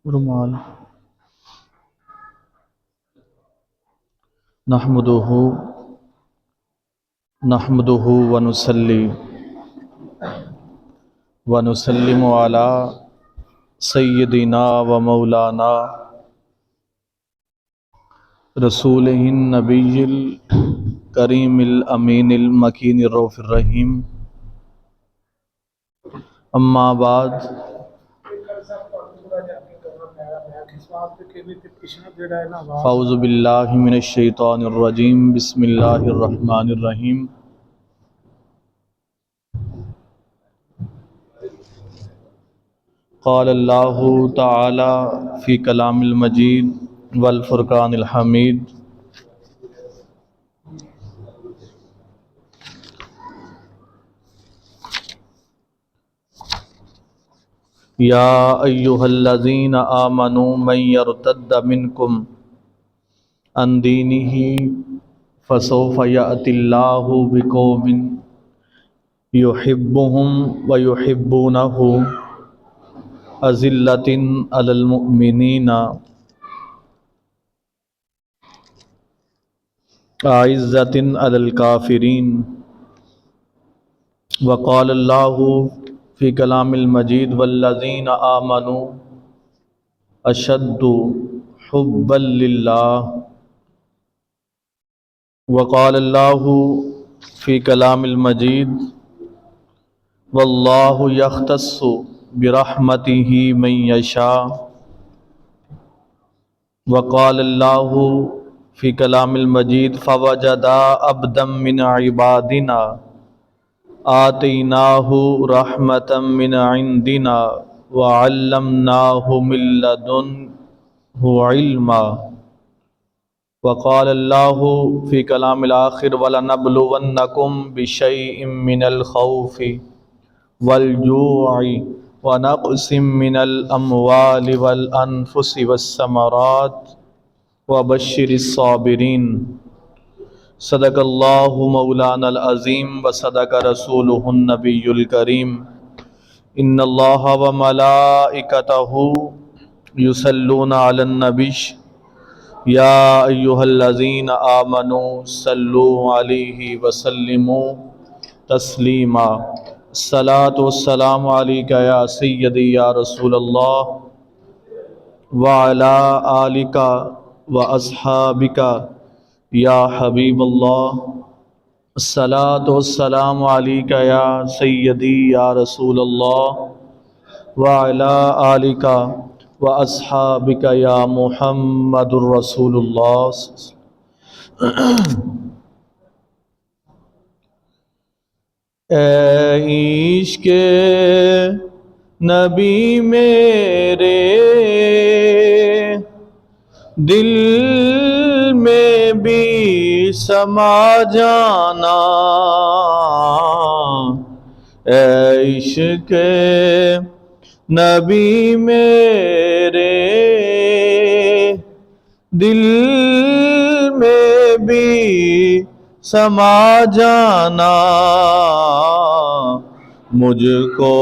رومال نحمدہ ونصلی ونسلم علی سیدنا و مولانا رسولہ النبی الکریم الامین المکین الرؤوف الرحیم، اما بعد فاعوذ باللہ من الشیطان الرجیم، بسم اللہ الرحمن الرحیم۔ قال اللہ تعالی فی کلام المجید والفرقان الحمید، یا ایہا الذین آمنوا من یرتد منکم عن دینہ فسوف یأتی اللہ بقوم یحبہم ویحبونہ اذلۃ علی المؤمنین اعزۃ علی الکافرین۔ وقال اللہ فی کلام المجید والذین آمنوا اشد حبا للہ۔ وقال اللہ فی کلام المجید واللہ یختص برحمتہ من یشاء۔ وقال اللہ فی کلام المجید فوجدا عبدا من عبادنا آتیناہ رحمۃ من عندنا وعلمناہ من لدنہ علما۔ وقال اللہ فی کلام الآخر وَلَنَبْلُوَنَّكُمْ بِشَيْءٍ مِّنَ الْخَوْفِ وَالْجُوعِ وَنَقْصٍ مِّنَ الْأَمْوَالِ وَالْأَنفُسِ وَالثَّمَرَاتِ وَبَشِّرِ الصَّابِرِينَ۔ صدق اللہ مولانا العظیم وصدق رسولہ النبی الکریم۔ ان اللہ وملائکتہ یصلون علی النبی یا ایہا الذین آمنوا صلوا علیہ وسلموا تسلیما۔ الصلاۃ والسلام علیک یا سیدی یا رسول اللہ وعلی آلک واصحابک یا حبیب اللہ۔ الصلاۃ والسلام علیک یا سیدی یا رسول اللہ وعلی آلک واصحابک یا محمد الرسول اللہ۔ اے عشق نبی میرے دل میں بھی سما جانا، اے عشق نبی میرے دل میں بھی سما جانا، مجھ کو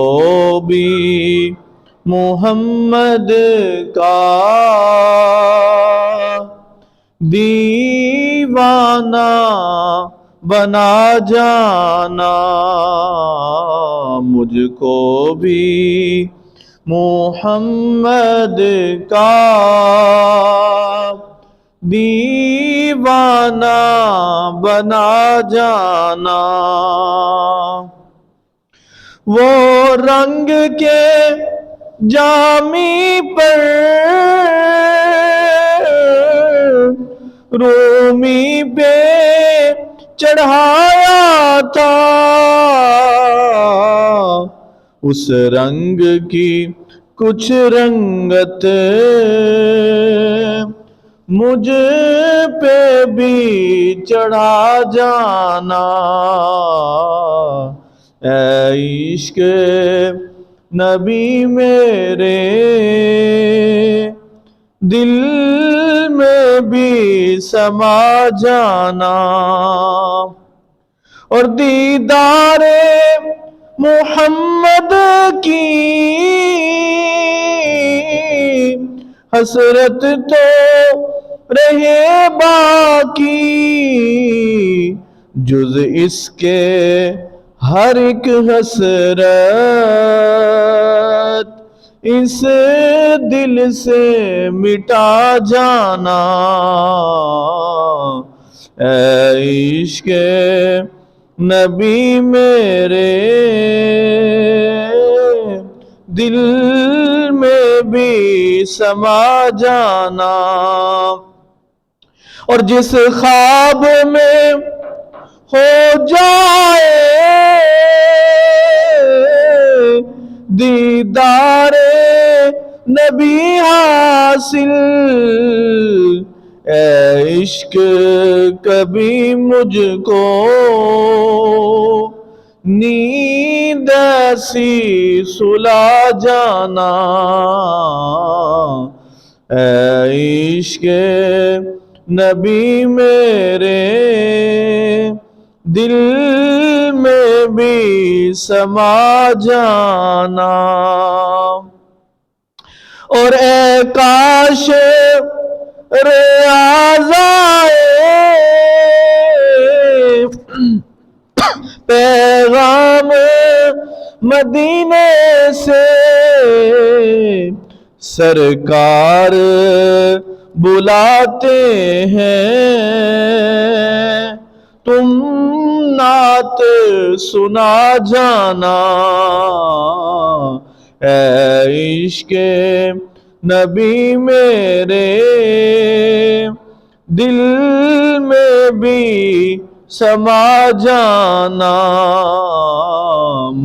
بھی محمد کا دیوانہ بنا جانا، مجھ کو بھی محمد کا دیوانہ بنا جانا۔ وہ رنگ کے جامی پر رومی پہ چڑھایا تھا، اس رنگ کی کچھ رنگت مجھ پہ بھی چڑھا جانا، اے عشق نبی میرے دل میں بھی سما جانا، اور دیدار محمد کی حسرت تو رہے باقی، جز اس کے ہر ایک حسرت اس دل سے مٹا جانا۔ اے عشق نبی میرے دل میں بھی سما جانا۔ اور جس خواب میں ہو جائے دیدار نبی حاصل، اے عشق کبھی مجھ کو نیند ایسی سلا جانا۔ اے عشق نبی میرے دل میں بھی سما جانا۔ اور اے کاش ریاض آئے پیغام مدینے سے، سرکار بلاتے ہیں تم نعت سنا جانا۔ اے عشق نبی میرے دل میں بھی سما جانا۔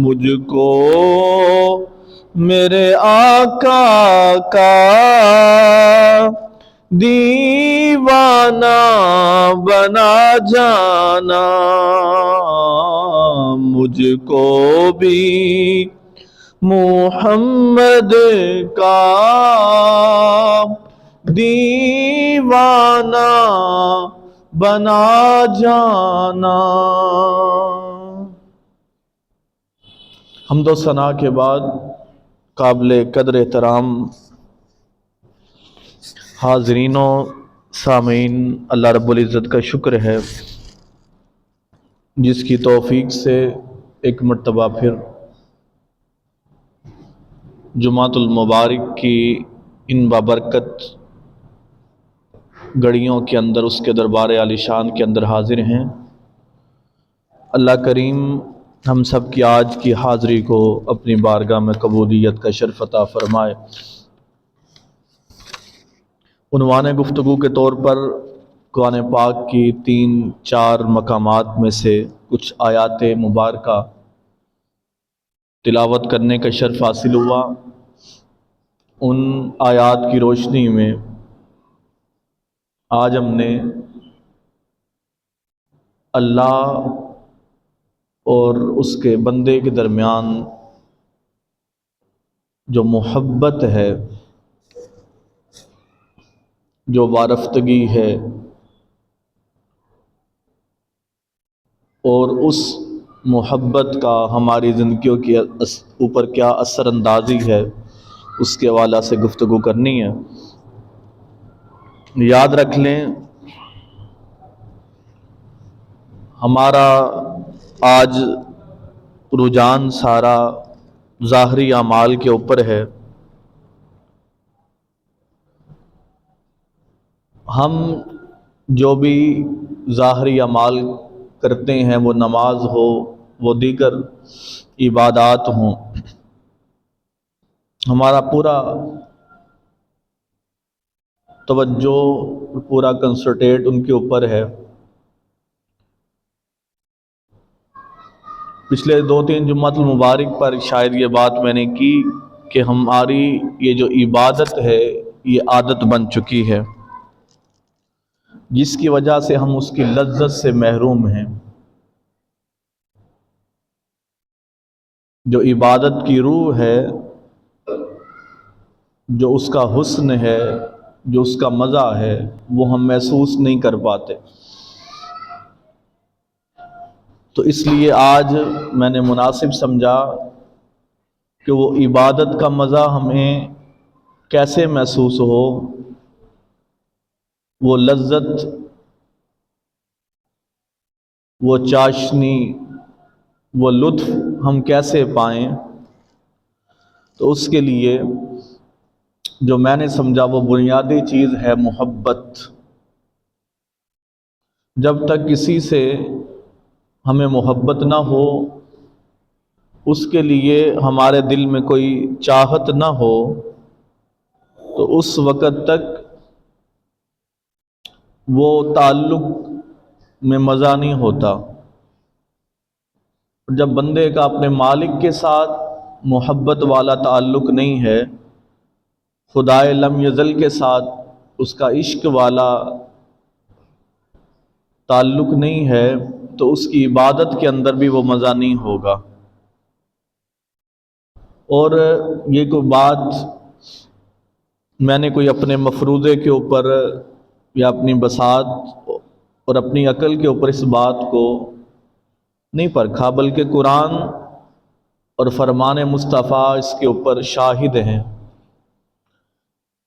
مجھ کو میرے آقا کا دیوانہ بنا جانا، مجھ کو بھی محمد کا دیوانہ بنا جانا۔ حمد و ثنا کے بعد قابل قدر احترام حاضرین و سامعین، اللہ رب العزت کا شکر ہے جس کی توفیق سے ایک مرتبہ پھر جمعۃ المبارک کی ان بابرکت گھڑیوں کے اندر اس کے دربار عالی شان کے اندر حاضر ہیں۔ اللہ کریم ہم سب کی آج کی حاضری کو اپنی بارگاہ میں قبولیت کا شرف عطا فرمائے۔ عنوان گفتگو کے طور پر قرآن پاک کی 3-4 مقامات میں سے کچھ آیات مبارکہ تلاوت کرنے کا شرف حاصل ہوا۔ ان آیات کی روشنی میں آج ہم نے اللہ اور اس کے بندے کے درمیان جو محبت ہے، جو وارفتگی ہے، اور اس محبت کا ہماری زندگیوں کے اوپر کیا اثر اندازی ہے، اس کے حوالے سے گفتگو کرنی ہے۔ یاد رکھ لیں ہمارا آج رجحان سارا ظاہری اعمال کے اوپر ہے۔ ہم جو بھی ظاہری اعمال کرتے ہیں، وہ نماز ہو، وہ دیگر عبادات ہوں، ہمارا پورا توجہ، پورا کنسنٹریٹ ان کے اوپر ہے۔ پچھلے 2-3 جمعۃ المبارک پر شاید یہ بات میں نے کی کہ ہماری یہ جو عبادت ہے یہ عادت بن چکی ہے، جس کی وجہ سے ہم اس کی لذت سے محروم ہیں۔ جو عبادت کی روح ہے، جو اس کا حسن ہے، جو اس کا مزہ ہے، وہ ہم محسوس نہیں کر پاتے۔ تو اس لیے آج میں نے مناسب سمجھا کہ وہ عبادت کا مزہ ہمیں کیسے محسوس ہو، وہ لذت، وہ چاشنی، وہ لطف ہم کیسے پائیں؟ تو اس کے لیے جو میں نے سمجھا وہ بنیادی چیز ہے محبت۔ جب تک کسی سے ہمیں محبت نہ ہو، اس کے لیے ہمارے دل میں کوئی چاہت نہ ہو، تو اس وقت تک وہ تعلق میں مزہ نہیں ہوتا۔ جب بندے کا اپنے مالک کے ساتھ محبت والا تعلق نہیں ہے، خدائے لم یزل کے ساتھ اس کا عشق والا تعلق نہیں ہے، تو اس کی عبادت کے اندر بھی وہ مزہ نہیں ہوگا۔ اور یہ کوئی بات میں نے کوئی اپنے مفروضے کے اوپر یا اپنی بساط اور اپنی عقل کے اوپر اس بات کو نہیں پرکھا، بلکہ قرآن اور فرمان مصطفیٰ اس کے اوپر شاہد ہیں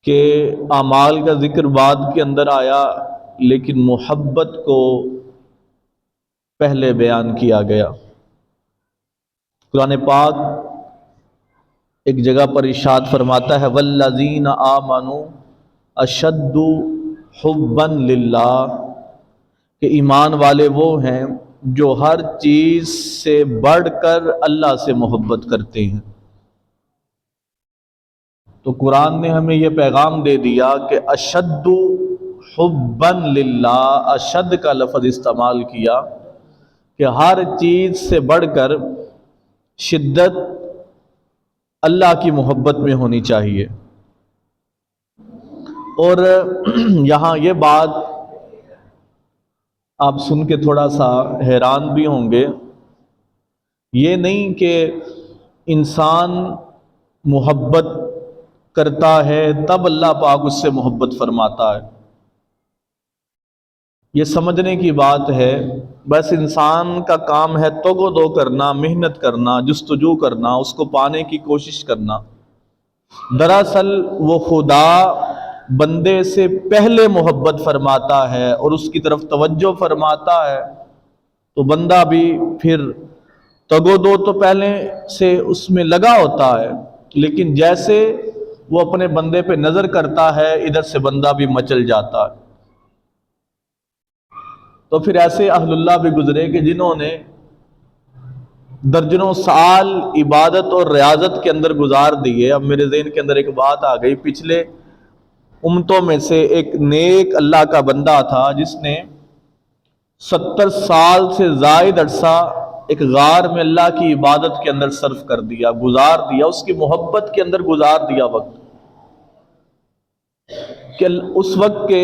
کہ اعمال کا ذکر بعد کے اندر آیا، لیکن محبت کو پہلے بیان کیا گیا۔ قرآن پاک ایک جگہ پر ارشاد فرماتا ہے والذین آمنوا اشد حبا للہ، کہ ایمان والے وہ ہیں جو ہر چیز سے بڑھ کر اللہ سے محبت کرتے ہیں۔ تو قرآن نے ہمیں یہ پیغام دے دیا کہ اشد حبا للہ، اشد کا لفظ استعمال کیا کہ ہر چیز سے بڑھ کر شدت اللہ کی محبت میں ہونی چاہیے۔ اور یہاں یہ بات آپ سن کے تھوڑا سا حیران بھی ہوں گے، یہ نہیں کہ انسان محبت کرتا ہے تب اللہ پاک اس سے محبت فرماتا ہے، یہ سمجھنے کی بات ہے۔ بس انسان کا کام ہے توگ و دو کرنا، محنت کرنا، جستجو کرنا، اس کو پانے کی کوشش کرنا۔ دراصل وہ خدا بندے سے پہلے محبت فرماتا ہے اور اس کی طرف توجہ فرماتا ہے، تو بندہ بھی پھر تگ و دو تو پہلے سے اس میں لگا ہوتا ہے، لیکن جیسے وہ اپنے بندے پہ نظر کرتا ہے ادھر سے بندہ بھی مچل جاتا ہے۔ تو پھر ایسے اہل اللہ بھی گزرے کہ جنہوں نے درجنوں سال عبادت اور ریاضت کے اندر گزار دیے۔ اب میرے ذہن کے اندر ایک بات آ گئی، پچھلے امتوں میں سے ایک نیک اللہ کا بندہ تھا جس نے 70 سال سے زائد عرصہ ایک غار میں اللہ کی عبادت کے اندر صرف کر دیا، گزار دیا، اس کی محبت کے اندر گزار دیا وقت، کہ اس وقت کے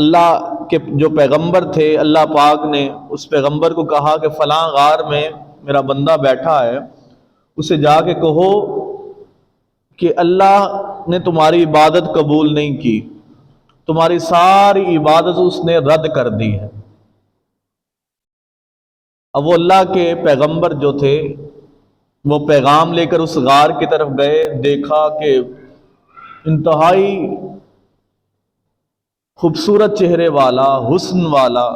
اللہ کے جو پیغمبر تھے، اللہ پاک نے اس پیغمبر کو کہا کہ فلاں غار میں میرا بندہ بیٹھا ہے، اسے جا کے کہو کہ اللہ نے تمہاری عبادت قبول نہیں کی، تمہاری ساری عبادت اس نے رد کر دی ہے۔ اب وہ اللہ کے پیغمبر جو تھے وہ پیغام لے کر اس غار کی طرف گئے، دیکھا کہ انتہائی خوبصورت چہرے والا، حسن والا،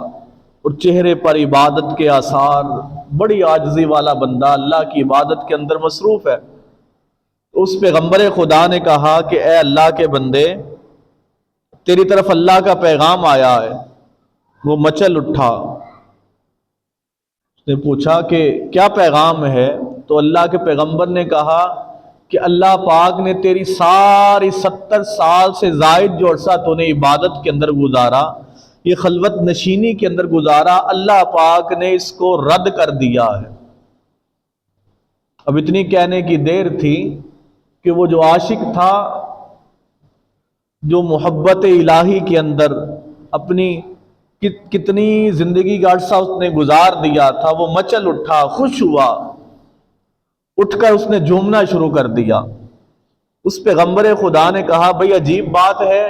اور چہرے پر عبادت کے آثار، بڑی عاجزی والا بندہ اللہ کی عبادت کے اندر مصروف ہے۔ اس پیغمبر خدا نے کہا کہ اے اللہ کے بندے، تیری طرف اللہ کا پیغام آیا ہے۔ وہ مچل اٹھا، اس نے پوچھا کہ کیا پیغام ہے؟ تو اللہ کے پیغمبر نے کہا کہ اللہ پاک نے تیری ساری 70 سال سے زائد جو عرصہ تو نے عبادت کے اندر گزارا، یہ خلوت نشینی کے اندر گزارا، اللہ پاک نے اس کو رد کر دیا ہے۔ اب اتنی کہنے کی دیر تھی کہ وہ جو عاشق تھا، جو محبت الہی کے اندر اپنی کتنی زندگی کا عرصہ اس نے گزار دیا تھا، وہ مچل اٹھا، خوش ہوا، اٹھ کر اس نے جھومنا شروع کر دیا۔ اس پیغمبر خدا نے کہا بھئی عجیب بات ہے،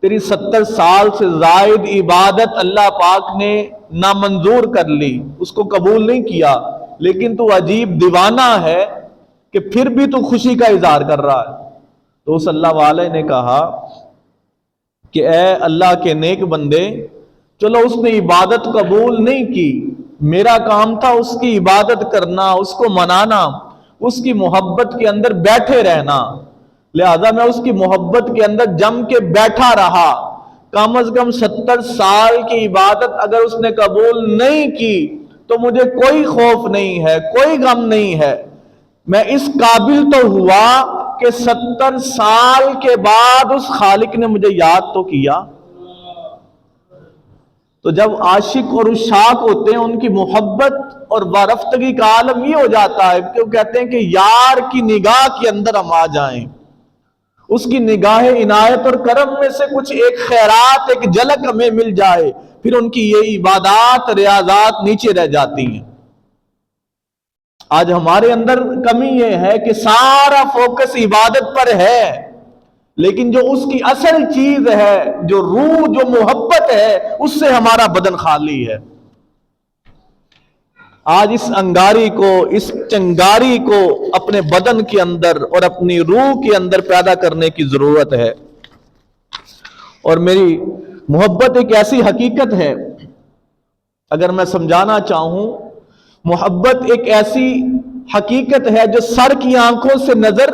تیری 70 سال سے زائد عبادت اللہ پاک نے نامنظور کر لی، اس کو قبول نہیں کیا، لیکن تو عجیب دیوانہ ہے کہ پھر بھی تو خوشی کا اظہار کر رہا ہے۔ تو اس اللہ والے نے کہا کہ اے اللہ کے نیک بندے، چلو اس نے عبادت قبول نہیں کی، میرا کام تھا اس کی عبادت کرنا، اس کو منانا، اس کی محبت کے اندر بیٹھے رہنا، لہذا میں اس کی محبت کے اندر جم کے بیٹھا رہا۔ کم از کم 70 سال کی عبادت اگر اس نے قبول نہیں کی تو مجھے کوئی خوف نہیں ہے، کوئی غم نہیں ہے، میں اس قابل تو ہوا کہ 70 سال کے بعد اس خالق نے مجھے یاد تو کیا۔ تو جب عاشق اور عشاق ہوتے ہیں، ان کی محبت اور وارفتگی کا عالم یہ ہو جاتا ہے کہ وہ کہتے ہیں کہ یار کی نگاہ کے اندر ہم آ جائیں، اس کی نگاہ عنایت اور کرم میں سے کچھ ایک خیرات، ایک جھلک ہمیں مل جائے، پھر ان کی یہ عبادات ریاضات نیچے رہ جاتی ہیں۔ آج ہمارے اندر کمی یہ ہے کہ سارا فوکس عبادت پر ہے، لیکن جو اس کی اصل چیز ہے، جو روح، جو محبت ہے، اس سے ہمارا بدن خالی ہے۔ آج اس انگاری کو، اس چنگاری کو اپنے بدن کے اندر اور اپنی روح کے اندر پیدا کرنے کی ضرورت ہے۔ اور میری محبت ایک ایسی حقیقت ہے، اگر میں سمجھانا چاہوں، محبت ایک ایسی حقیقت ہے جو سر کی آنکھوں سے نظر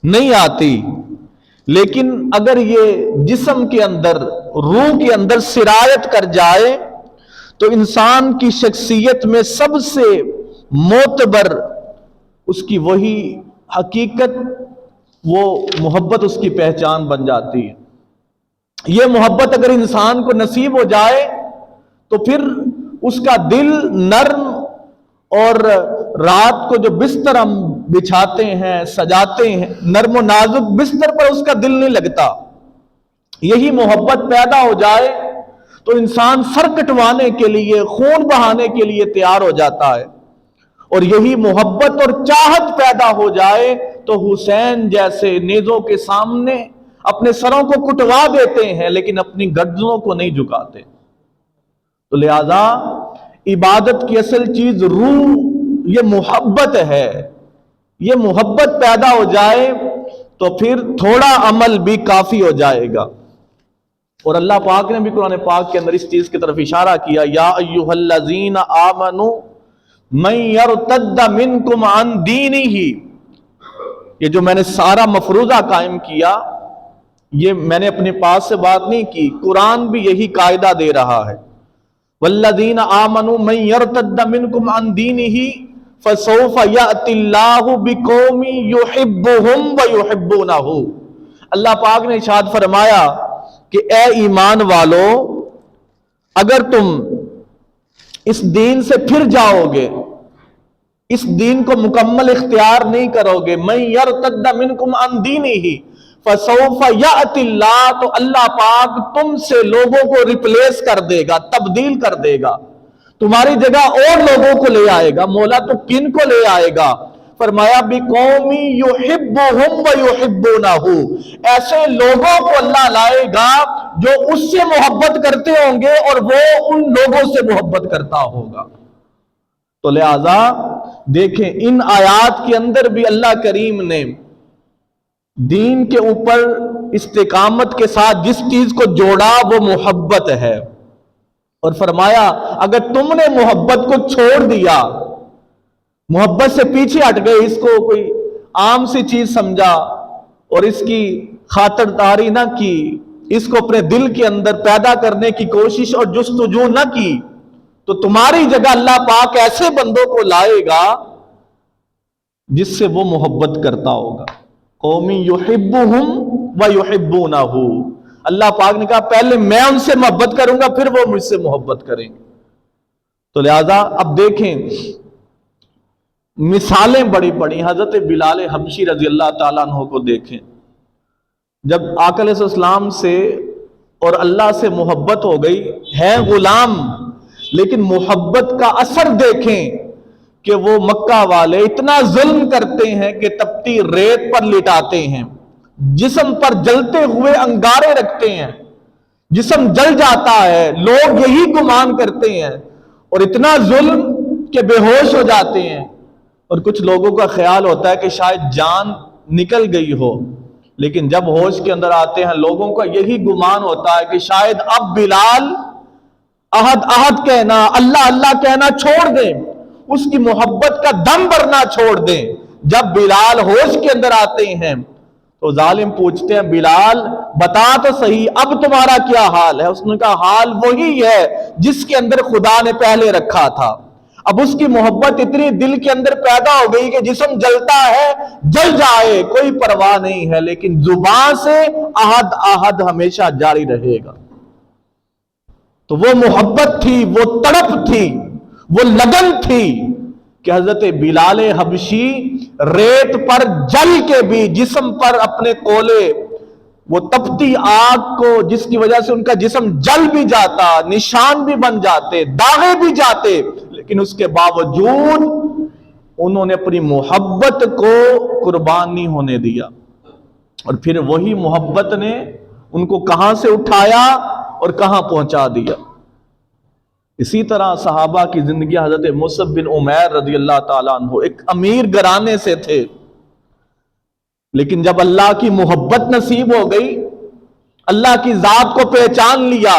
نہیں آتی، لیکن اگر یہ جسم کے اندر، روح کے اندر سرایت کر جائے تو انسان کی شخصیت میں سب سے معتبر اس کی وہی حقیقت، وہ محبت اس کی پہچان بن جاتی ہے۔ یہ محبت اگر انسان کو نصیب ہو جائے تو پھر اس کا دل نرم، اور رات کو جو بستر ہم بچھاتے ہیں، سجاتے ہیں، نرم و نازک بستر پر اس کا دل نہیں لگتا۔ یہی محبت پیدا ہو جائے تو انسان سر کٹوانے کے لیے، خون بہانے کے لیے تیار ہو جاتا ہے، اور یہی محبت اور چاہت پیدا ہو جائے تو حسین جیسے نیزوں کے سامنے اپنے سروں کو کٹوا دیتے ہیں لیکن اپنی گردنوں کو نہیں جھکاتے۔ تو لہذا عبادت کی اصل چیز روح، یہ محبت ہے۔ یہ محبت پیدا ہو جائے تو پھر تھوڑا عمل بھی کافی ہو جائے گا۔ اور اللہ پاک نے بھی قرآن پاک کے اندر اس چیز کی طرف اشارہ کیا، یا ایھا الذین آمنوا من یرتد منکم عن دینہ۔ یہ جو میں نے سارا مفروضہ قائم کیا، یہ میں نے اپنے پاس سے بات نہیں کی، قرآن بھی یہی قاعدہ دے رہا ہے، والذین آمنوا من یرتد منکم عن دینہ فسوف یأتی اللہ بقوم یحبہم ویحبونہ۔ اللہ پاک نے ارشاد فرمایا کہ اے ایمان والو، اگر تم اس دین سے پھر جاؤ گے، اس دین کو مکمل اختیار نہیں کرو گے، من یرتد منکم عن دینہ فسوف یأتی اللہ، تو اللہ پاک تم سے لوگوں کو ریپلیس کر دے گا، تبدیل کر دے گا، تمہاری جگہ اور لوگوں کو لے آئے گا۔ مولا تو کن کو لے آئے گا؟ فرمایا بِقَوْمٍ يُحِبُّهُمْ وَيُحِبُّونَهُ، ایسے لوگوں کو اللہ لائے گا جو اس سے محبت کرتے ہوں گے اور وہ ان لوگوں سے محبت کرتا ہوگا۔ تو لہذا دیکھیں، ان آیات کے اندر بھی اللہ کریم نے دین کے اوپر استقامت کے ساتھ جس چیز کو جوڑا وہ محبت ہے، اور فرمایا اگر تم نے محبت کو چھوڑ دیا، محبت سے پیچھے ہٹ گئے، اس کو کوئی عام سی چیز سمجھا اور اس کی خاطرداری نہ کی، اس کو اپنے دل کے اندر پیدا کرنے کی کوشش اور جستجو نہ کی، تو تمہاری جگہ اللہ پاک ایسے بندوں کو لائے گا جس سے وہ محبت کرتا ہوگا۔ قوم یحبہم ویحبونہ، اللہ پاک نے کہا پہلے میں ان سے محبت کروں گا پھر وہ مجھ سے محبت کریں گے۔ تو لہذا اب دیکھیں، مثالیں بڑی بڑی، حضرت بلال حبشی رضی اللہ تعالیٰ عنہ کو دیکھیں، جب آقا علیہ السلام سے اور اللہ سے محبت ہو گئی، ہے غلام لیکن محبت کا اثر دیکھیں کہ وہ مکہ والے اتنا ظلم کرتے ہیں کہ تپتی ریت پر لٹاتے ہیں، جسم پر جلتے ہوئے انگارے رکھتے ہیں، جسم جل جاتا ہے، لوگ یہی گمان کرتے ہیں، اور اتنا ظلم کہ بے ہوش ہو جاتے ہیں۔ اور کچھ لوگوں کا خیال ہوتا ہے کہ شاید جان نکل گئی ہو، لیکن جب ہوش کے اندر آتے ہیں لوگوں کا یہی گمان ہوتا ہے کہ شاید اب بلال احد احد کہنا، اللہ اللہ کہنا چھوڑ دیں، اس کی محبت کا دم بھرنا چھوڑ دیں۔ جب بلال ہوش کے اندر آتے ہیں تو ظالم پوچھتے ہیں بلال بتا تو صحیح اب تمہارا کیا حال ہے؟ اس نے کہا حال وہی ہے جس کے اندر خدا نے پہلے رکھا تھا۔ اب اس کی محبت اتنی دل کے اندر پیدا ہو گئی کہ جسم جلتا ہے جل جائے کوئی پرواہ نہیں ہے، لیکن زبان سے احد احد ہمیشہ جاری رہے گا۔ تو وہ محبت تھی، وہ تڑپ تھی، وہ لگن تھی کہ حضرت بلال حبشی ریت پر جل کے بھی جسم پر اپنے کولے، وہ تپتی آگ کو جس کی وجہ سے ان کا جسم جل بھی جاتا، نشان بھی بن جاتے، داغے بھی جاتے، لیکن اس کے باوجود انہوں نے اپنی محبت کو قربان نہیں ہونے دیا۔ اور پھر وہی محبت نے ان کو کہاں سے اٹھایا اور کہاں پہنچا دیا۔ اسی طرح صحابہ کی زندگی، حضرت مصعب بن عمیر رضی اللہ تعالیٰ عنہ ایک امیر گھرانے سے تھے، لیکن جب اللہ کی محبت نصیب ہو گئی، اللہ کی ذات کو پہچان لیا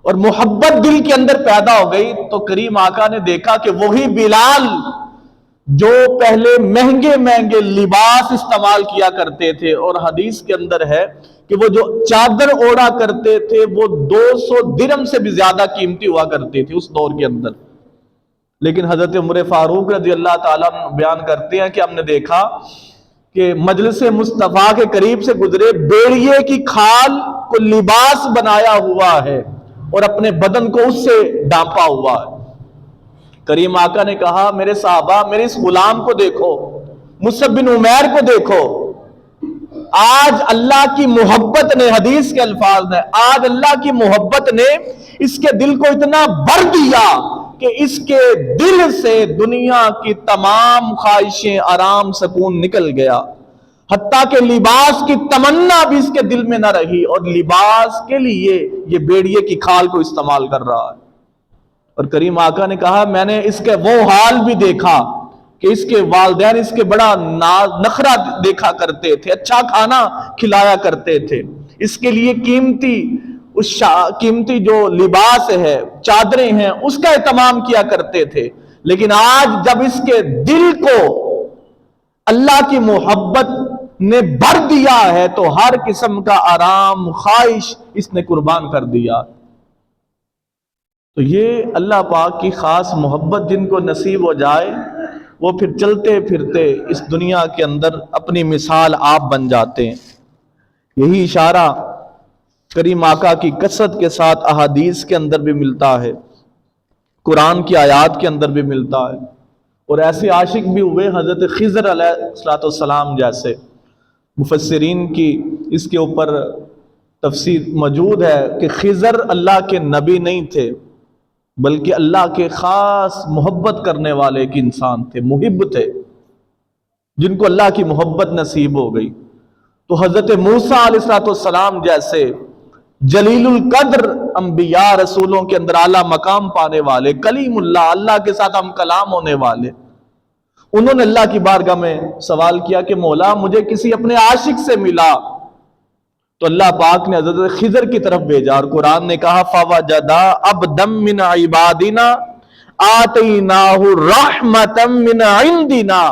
اور محبت دل کے اندر پیدا ہو گئی، تو کریم آقا نے دیکھا کہ وہی بلال جو پہلے مہنگے مہنگے لباس استعمال کیا کرتے تھے، اور حدیث کے اندر ہے کہ وہ جو چادر اوڑا کرتے تھے وہ 200 درہم سے بھی زیادہ قیمتی ہوا کرتے تھے اس دور کے اندر، لیکن حضرت عمر فاروق رضی اللہ تعالیٰ بیان کرتے ہیں کہ ہم نے دیکھا کہ مجلس مصطفیٰ کے قریب سے گزرے، بیڑیے کی کھال کو لباس بنایا ہوا ہے اور اپنے بدن کو اس سے ڈھانپا ہوا ہے۔ کریم آقا نے کہا میرے صحابہ میرے اس غلام کو دیکھو، مصعب بن عمیر کو دیکھو، آج اللہ کی محبت نے، حدیث کے الفاظ نے، آج اللہ کی محبت نے اس کے دل کو اتنا بھر دیا کہ اس کے دل سے دنیا کی تمام خواہشیں، آرام، سکون نکل گیا، حتیٰ کہ لباس کی تمنا بھی اس کے دل میں نہ رہی، اور لباس کے لیے یہ بیڑیے کی کھال کو استعمال کر رہا ہے۔ اور کریم آقا نے کہا میں نے اس کے وہ حال بھی دیکھا کہ اس کے والدین اس کے بڑا نخرہ دیکھا کرتے تھے، اچھا کھانا کھلایا کرتے تھے، اس کے لیے قیمتی جو لباس ہے، چادریں ہیں، اس کا اہتمام کیا کرتے تھے، لیکن آج جب اس کے دل کو اللہ کی محبت نے بھر دیا ہے تو ہر قسم کا آرام، خواہش اس نے قربان کر دیا۔ تو یہ اللہ پاک کی خاص محبت جن کو نصیب ہو جائے وہ پھر چلتے پھرتے اس دنیا کے اندر اپنی مثال آپ بن جاتے ہیں۔ یہی اشارہ کریم آقا کی کثرت کے ساتھ احادیث کے اندر بھی ملتا ہے، قرآن کی آیات کے اندر بھی ملتا ہے، اور ایسے عاشق بھی ہوئے حضرت خضر علیہ السلام جیسے۔ مفسرین کی اس کے اوپر تفسیر موجود ہے کہ خضر اللہ کے نبی نہیں تھے، بلکہ اللہ کے خاص محبت کرنے والے ایک انسان تھے، محب تھے، جن کو اللہ کی محبت نصیب ہو گئی۔ تو حضرت موسیٰ علیہ السلام جیسے جلیل القدر انبیاء رسولوں کے اندر اعلیٰ مقام پانے والے، کلیم اللہ، اللہ کے ساتھ ہم کلام ہونے والے، انہوں نے اللہ کی بارگاہ میں سوال کیا کہ مولا مجھے کسی اپنے عاشق سے ملا، تو اللہ پاک نے حضرت خضر کی طرف بھیجا، اور قرآن نے کہا فَوَجَدَا عَبْدًا مِّنْ عِبَادِنَا آتَيْنَاهُ رَحْمَةً مِّنْ عِنْدِنَا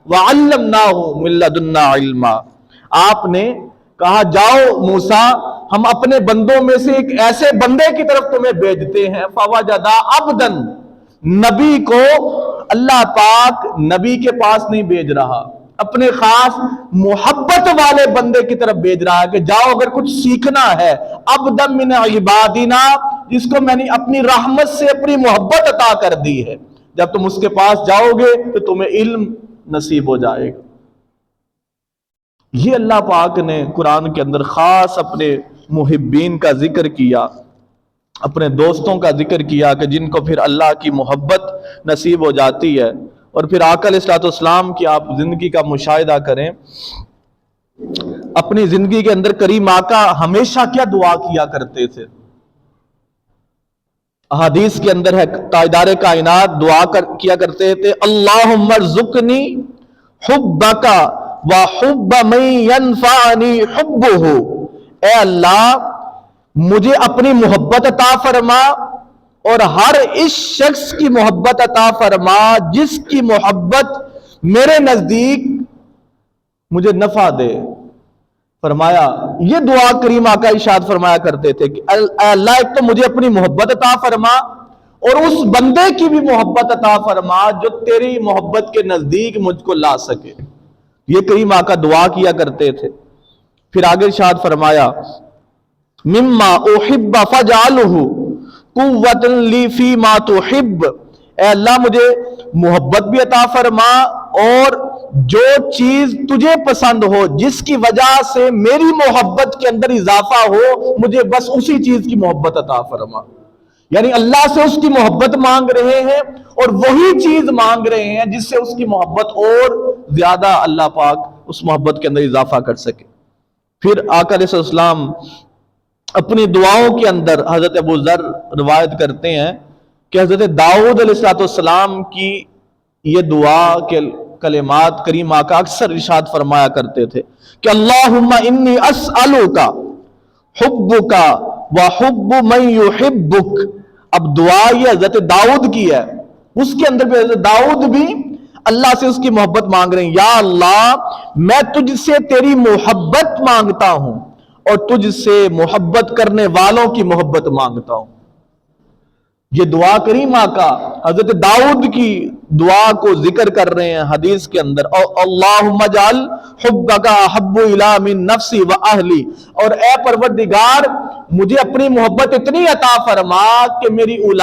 وَعَلَّمْنَاهُ مِن لَّدُنَّا عِلْمًا۔ آپ نے کہا جاؤ موسیٰ ہم اپنے بندوں میں سے ایک ایسے بندے کی طرف تمہیں بھیجتے ہیں۔ فَوَجَدَا عَبْدًا، نبی کو اللہ پاک نبی کے پاس نہیں بھیج رہا، اپنے خاص محبت والے بندے کی طرف بھیج رہا ہے کہ جاؤ اگر کچھ سیکھنا ہے، عبدا من عبادنا، جس کو میں نے اپنی رحمت سے اپنی محبت عطا کر دی ہے، جب تم اس کے پاس جاؤ گے تو تمہیں علم نصیب ہو جائے گا۔ یہ اللہ پاک نے قرآن کے اندر خاص اپنے محبین کا ذکر کیا، اپنے دوستوں کا ذکر کیا کہ جن کو پھر اللہ کی محبت نصیب ہو جاتی ہے۔ اور پھر آقا علیہ السلام کی آپ زندگی کا مشاہدہ کریں، اپنی زندگی کے اندر کریم آقا ہمیشہ کیا دعا کیا کرتے تھے؟ حدیث کے اندر ہے تاجدار کائنات دعا کیا کرتے تھے، اللہم ارزقنی حبک وحب من ینفعنی حبہ، اے اللہ مجھے اپنی محبت عطا فرما اور ہر اس شخص کی محبت عطا فرما جس کی محبت میرے نزدیک مجھے نفع دے۔ فرمایا یہ دعا کریم آقا ارشاد فرمایا کرتے تھے کہ اے اللہ ایک تو مجھے اپنی محبت عطا فرما اور اس بندے کی بھی محبت عطا فرما جو تیری محبت کے نزدیک مجھ کو لا سکے۔ یہ کریم آقا دعا کیا کرتے تھے۔ پھر آگے ارشاد فرمایا مما احب فجعلہ قوۃ لی فیما تحب، اے اللہ مجھے محبت بھی عطا فرما اور جو چیز تجھے پسند ہو جس کی وجہ سے میری محبت کے اندر اضافہ ہو مجھے بس اسی چیز کی محبت عطا فرما۔ یعنی اللہ سے اس کی محبت مانگ رہے ہیں اور وہی چیز مانگ رہے ہیں جس سے اس کی محبت اور زیادہ اللہ پاک اس محبت کے اندر اضافہ کر سکے۔ پھر آقا علیہ السلام اپنی دعاؤں کے اندر حضرت ابو ذر روایت کرتے ہیں کہ حضرت داؤد علیہ السلام کی یہ دعا کے کلمات کریم آقا اکثر ارشاد فرمایا کرتے تھے کہ اللہم انی اسألک حبک وحب من یحبک۔ اب دعا یہ حضرت داؤد کی ہے، اس کے اندر بھی حضرت داؤد بھی اللہ سے اس کی محبت مانگ رہے ہیں، یا اللہ میں تجھ سے تیری محبت مانگتا ہوں اور تجھ سے محبت کرنے والوں کی محبت مانگتا ہوں۔ یہ دعا کریم آقا حضرت داؤد کی دعا کو ذکر کر رہے ہیں حدیث کے اندر، اللہم اجعل حبک احب الی من نفسی و اہلی، اور اے پروردگار مجھے اپنی محبت اتنی عطا فرما کہ میری اولاد